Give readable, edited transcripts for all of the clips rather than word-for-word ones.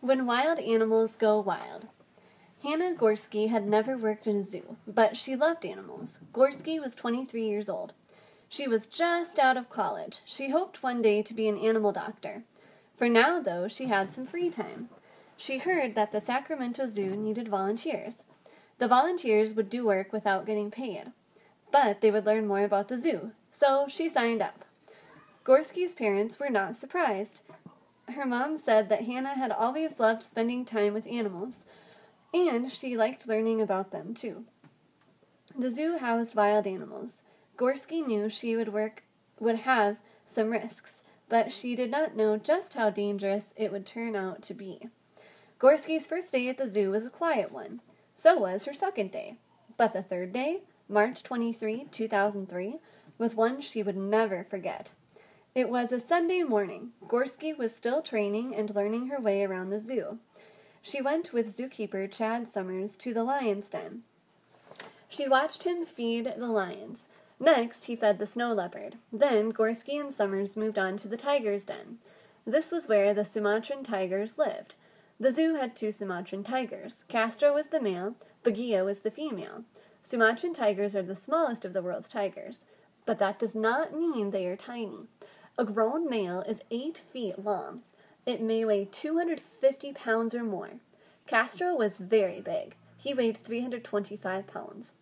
When wild animals go wild. Hannah Gorski had never worked in a zoo, but she loved animals. Gorski was 23 years old. She was just out of college. She hoped one day to be an animal doctor. For now, though, she had some free time. She heard that the Sacramento Zoo needed volunteers. The volunteers would do work without getting paid, but they would learn more about the zoo, so she signed up. Gorski's parents were not surprised. Her mom said that Hannah had always loved spending time with animals, and she liked learning about them, too. The zoo housed wild animals. Gorski knew she would have some risks, but she did not know just how dangerous it would turn out to be. Gorski's first day at the zoo was a quiet one. So was her second day. But the third day, March 23, 2003, was one she would never forget. It was a Sunday morning. Gorski was still training and learning her way around the zoo. She went with zookeeper Chad Summers to the lion's den. She watched him feed the lions. Next, he fed the snow leopard. Then, Gorski and Summers moved on to the tiger's den. This was where the Sumatran tigers lived. The zoo had 2 Sumatran tigers. Castro was the male, Bagia was the female. Sumatran tigers are the smallest of the world's tigers, but that does not mean they are tiny. A grown male is 8 feet long. It may weigh 250 pounds or more. Castro was very big. He weighed 325 pounds.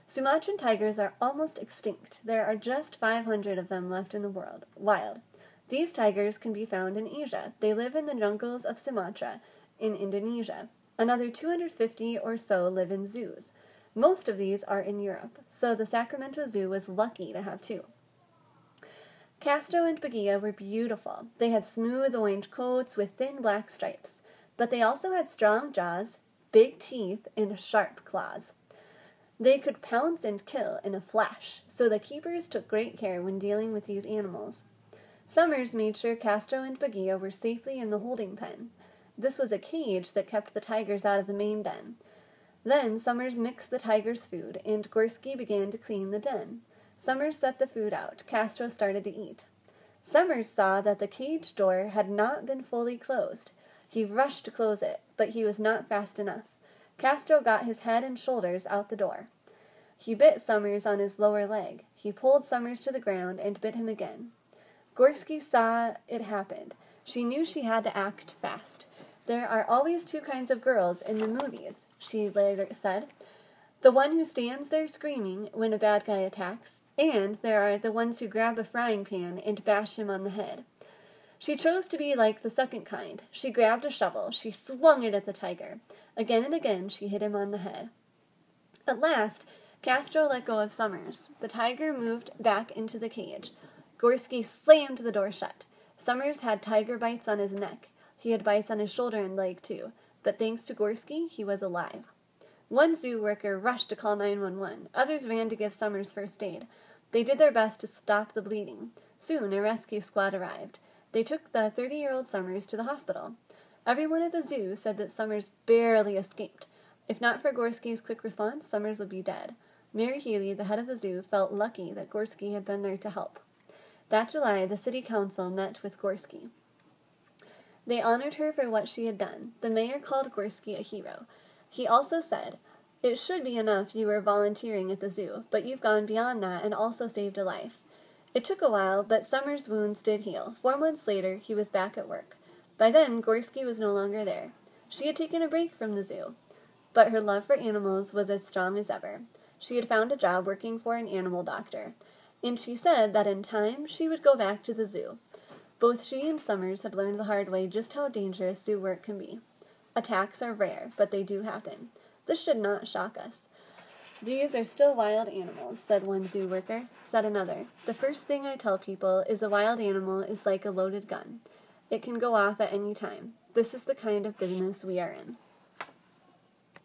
Sumatran tigers are almost extinct. There are just 500 of them left in the world, wild. These tigers can be found in Asia. They live in the jungles of Sumatra in Indonesia. Another 250 or so live in zoos. Most of these are in Europe, so the Sacramento Zoo was lucky to have 2. Castro and Bagia were beautiful. They had smooth orange coats with thin black stripes, but they also had strong jaws, big teeth, and sharp claws. They could pounce and kill in a flash, so the keepers took great care when dealing with these animals. Summers made sure Castro and Bagia were safely in the holding pen. This was a cage that kept the tigers out of the main den. Then Summers mixed the tigers' food, and Gorski began to clean the den. Summers set the food out. Castro started to eat. Summers saw that the cage door had not been fully closed. He rushed to close it, but he was not fast enough. Castro got his head and shoulders out the door. He bit Summers on his lower leg. He pulled Summers to the ground and bit him again. Gorski saw it happened. She knew she had to act fast. There are always 2 kinds of girls in the movies, she later said. The one who stands there screaming when a bad guy attacks, and there are the ones who grab a frying pan and bash him on the head. She chose to be like the second kind. She grabbed a shovel. She swung it at the tiger. Again and again, she hit him on the head. At last, Castro let go of Summers. The tiger moved back into the cage. Gorski slammed the door shut. Summers had tiger bites on his neck. He had bites on his shoulder and leg, too. But thanks to Gorski, he was alive. One zoo worker rushed to call 911. Others ran to give Summers first aid. They did their best to stop the bleeding. Soon, a rescue squad arrived. They took the 30-year-old Summers to the hospital. Everyone at the zoo said that Summers barely escaped. If not for Gorski's quick response, Summers would be dead. Mary Healy, the head of the zoo, felt lucky that Gorski had been there to help. That July, the city council met with Gorski. They honored her for what she had done. The mayor called Gorski a hero. He also said, "It should be enough you were volunteering at the zoo, but you've gone beyond that and also saved a life." It took a while, but Summers' wounds did heal. 4 months later, he was back at work. By then, Gorski was no longer there. She had taken a break from the zoo, but her love for animals was as strong as ever. She had found a job working for an animal doctor, and she said that in time she would go back to the zoo. Both she and Summers had learned the hard way just how dangerous zoo work can be. Attacks are rare, but they do happen. This should not shock us. "These are still wild animals," said one zoo worker. Said another, "The first thing I tell people is a wild animal is like a loaded gun. It can go off at any time. This is the kind of business we are in."